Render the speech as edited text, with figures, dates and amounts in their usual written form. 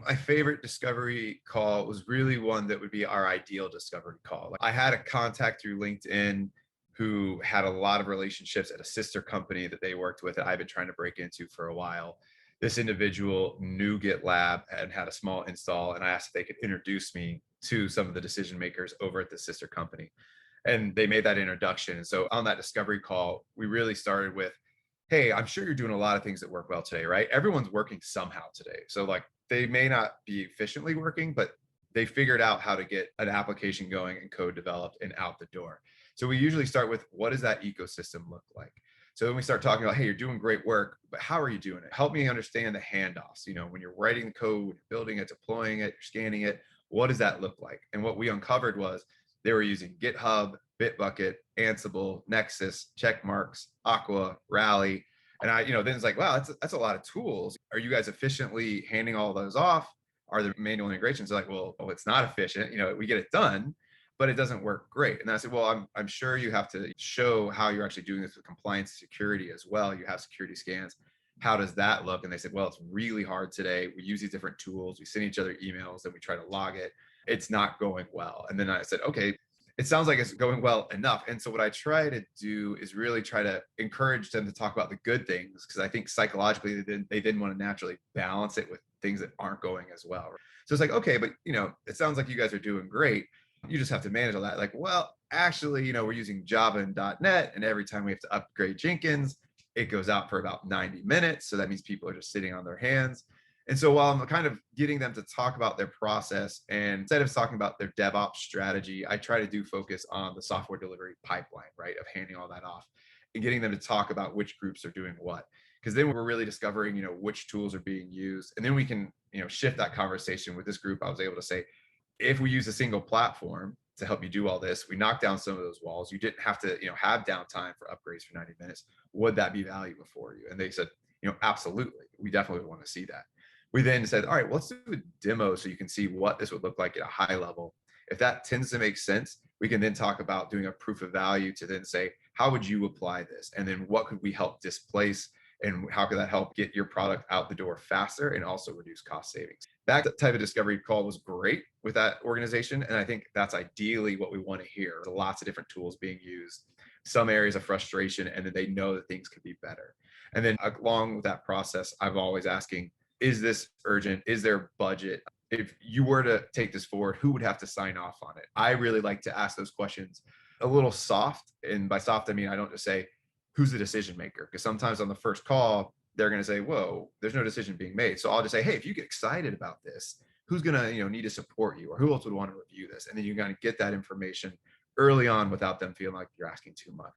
My favorite discovery call was really one that would be our ideal discovery call. Like, I had a contact through LinkedIn who had a lot of relationships at a sister company that they worked with that I've been trying to break into for a while. This individual knew GitLab and had a small install, and I asked if they could introduce me to some of the decision makers over at the sister company. And they made that introduction. And so on that discovery call, we really started with, hey, I'm sure you're doing a lot of things that work well today, right? Everyone's working somehow today. So, like, they may not be efficiently working, but they figured out how to get an application going and code developed and out the door. So we usually start with, what does that ecosystem look like? So then we start talking about, hey, you're doing great work, but how are you doing it? Help me understand the handoffs. When you're writing the code, building it, deploying it, you're scanning it, what does that look like? And what we uncovered was they were using GitHub, Bitbucket, Ansible, Nexus, Checkmarks, Aqua, Rally. And then it's like, wow, that's a lot of tools. Are you guys efficiently handing all those off? Are there manual integrations? They're like, well, it's not efficient. We get it done, but it doesn't work great. And I said, well, I'm sure you have to show how you're actually doing this with compliance security as well. You have security scans. How does that look? And they said, well, it's really hard today. We use these different tools. We send each other emails and we try to log it. It's not going well. And then I said, okay, it sounds like it's going well enough. And so what I try to do is really try to encourage them to talk about the good things, because I think psychologically they didn't want to naturally balance it with things that aren't going as well. So it's like, okay, but it sounds like you guys are doing great. You just have to manage all that. Like, well, actually, we're using Java and .NET, and every time we have to upgrade Jenkins, it goes out for about 90 minutes. So that means people are just sitting on their hands. And so while I'm kind of getting them to talk about their process, and instead of talking about their DevOps strategy, I try to focus on the software delivery pipeline, right, of handing all that off and getting them to talk about which groups are doing what. Because then we're really discovering, which tools are being used. And then we can, shift that conversation. With this group, I was able to say, if we use a single platform to help you do all this, we knock down some of those walls. You didn't have to, have downtime for upgrades for 90 minutes. Would that be valuable for you? And they said, absolutely. We definitely want to see that. We then said, all right, well, let's do a demo so you can see what this would look like at a high level. If that tends to make sense, we can then talk about doing a proof of value to then say, how would you apply this? And then what could we help displace? And how could that help get your product out the door faster and also reduce cost savings? That type of discovery call was great with that organization. And I think that's ideally what we want to hear. There's lots of different tools being used, some areas of frustration, and then they know that things could be better. And then along with that process, I'm always asking, is this urgent? Is there budget? If you were to take this forward, who would have to sign off on it? I really like to ask those questions a little soft. And by soft, I mean, I don't just say, who's the decision maker? Because sometimes on the first call, they're going to say, whoa, there's no decision being made. So I'll just say, hey, if you get excited about this, who's going to need to support you, or who else would want to review this? And then you got to get that information early on without them feeling like you're asking too much.